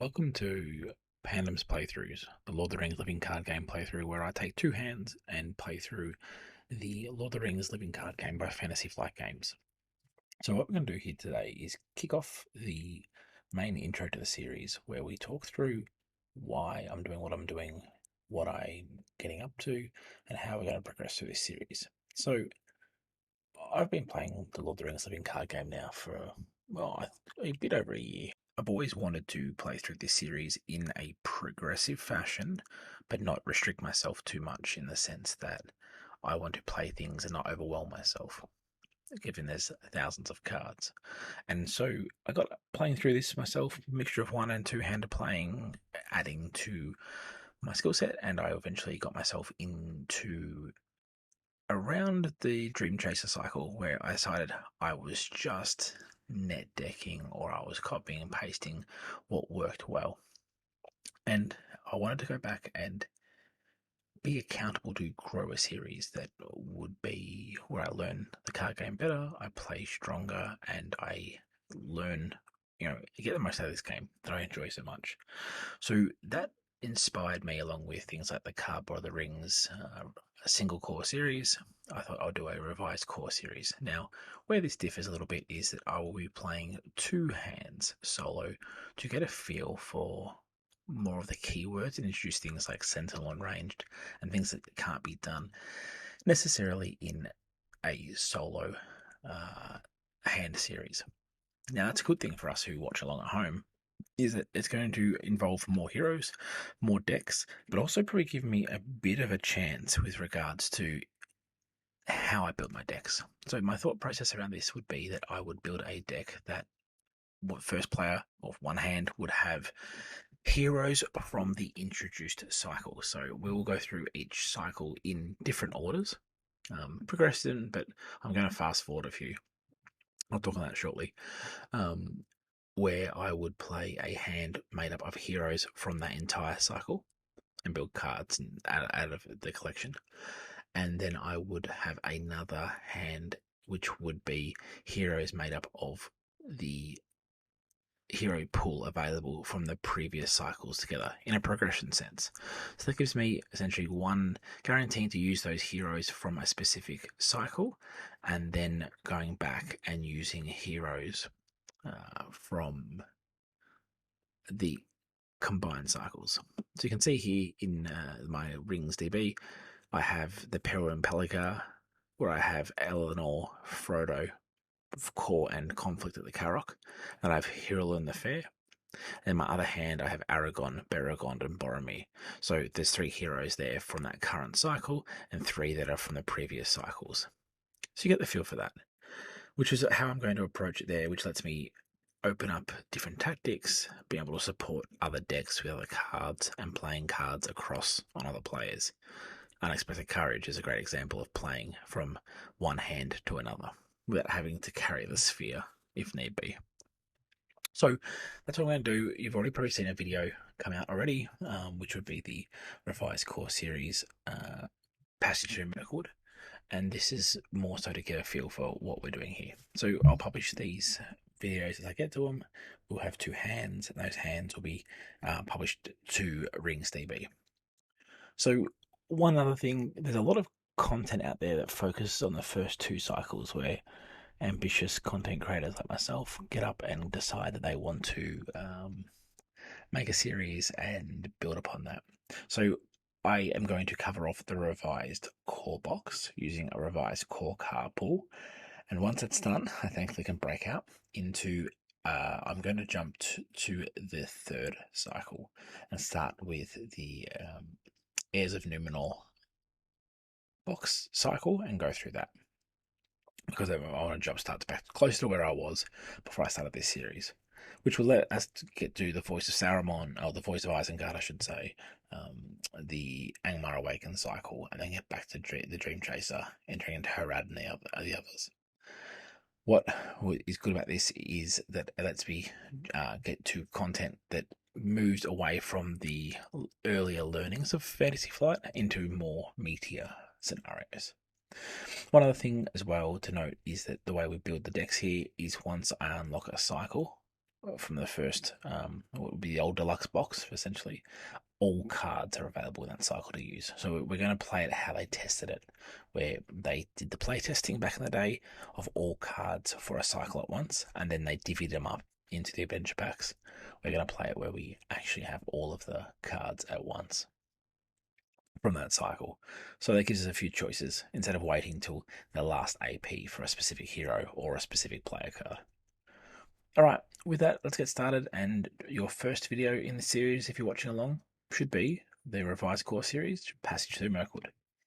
Welcome to Pandom's playthroughs, the Lord of the Rings living card game playthrough, where I take two hands and play through the Lord of the Rings living card game by Fantasy Flight Games. So what we're going to do here today is kick off the main intro to the series, where we talk through why I'm doing what I'm doing, what I'm getting up to, and how we're going to progress through this series. So I've been playing the Lord of the Rings living card game now for, well, a bit over a year. I've always wanted to play through this series in a progressive fashion, but not restrict myself too much in the sense that I want to play things and not overwhelm myself, given there's thousands of cards. And so I got playing through this myself, mixture of one and two handed playing, adding to my skill set, and I eventually got myself into around the Dream Chaser cycle where I decided I was just net decking or I was copying and pasting what worked well. And I wanted to go back and be accountable to grow a series that would be where I learn the card game better, I play stronger, and I learn, get the most out of this game that I enjoy so much. So that inspired me, along with things like the Cardboard of the Rings, a single core series. I thought I'll do a revised core series. Now, where this differs a little bit is that I will be playing two hands solo to get a feel for more of the keywords and introduce things like Sentinel and Ranged and things that can't be done necessarily in a solo hand series. Now, that's a good thing for us who watch along at home, is that it's going to involve more heroes, more decks, but also probably give me a bit of a chance with regards to how I build my decks. So my thought process around this would be that I would build a deck that first player of one hand would have heroes from the introduced cycle. So we will go through each cycle in different orders, progression, but I'm going to fast forward a few. I'll talk on that shortly. Where I would play a hand made up of heroes from that entire cycle and build cards out of the collection. And then I would have another hand which would be heroes made up of the hero pool available from the previous cycles together in a progression sense. So that gives me essentially one guaranteeing to use those heroes from a specific cycle and then going back and using heroes from the combined cycles. So you can see here in my Rings DB, I have the Peril and Pelicar, where I have Eleanor, Frodo, Core, and Conflict at the Carrock, and I have Hyrule the Fair. And in my other hand, I have Aragon, Beregond, and Boromir. So there's three heroes there from that current cycle, and three that are from the previous cycles. So you get the feel for that, which is how I'm going to approach it there, which lets me open up different tactics, being able to support other decks with other cards, and playing cards across on other players. Unexpected Courage is a great example of playing from one hand to another without having to carry the sphere if need be. So that's what I'm going to do. You've already probably seen a video come out already, which would be the revised core series Passage Through Mirkwood. And this is more so to get a feel for what we're doing here. So I'll publish these videos as I get to them. We'll have two hands, and those hands will be published to Rings DB. So one other thing, there's a lot of content out there that focuses on the first two cycles where ambitious content creators like myself get up and decide that they want to make a series and build upon that. So I am going to cover off the revised core box using a revised core card pool. And once it's done, I thankfully can break out into, I'm going to jump to the third cycle and start with the Heirs of Numenor box cycle and go through that, because I want to jumpstart back closer to where I was before I started this series, which will let us get to the Voice of Saruman, or the Voice of Isengard, I should say, the Angmar Awakened cycle, and then get back to the Dream Chaser, entering into Harad and the others. What is good about this is that it lets me get to content that moves away from the earlier learnings of Fantasy Flight into more meatier scenarios. One other thing as well to note is that the way we build the decks here is once I unlock a cycle, from the first, what would be the old deluxe box, essentially, all cards are available in that cycle to use. So we're going to play it how they tested it, where they did the play testing back in the day of all cards for a cycle at once, and then they divvied them up into the adventure packs. We're going to play it where we actually have all of the cards at once from that cycle. So that gives us a few choices instead of waiting till the last AP for a specific hero or a specific player card. All right, with that, let's get started. And your first video in the series, if you're watching along, should be the revised core series, Passage Through Mirkwood.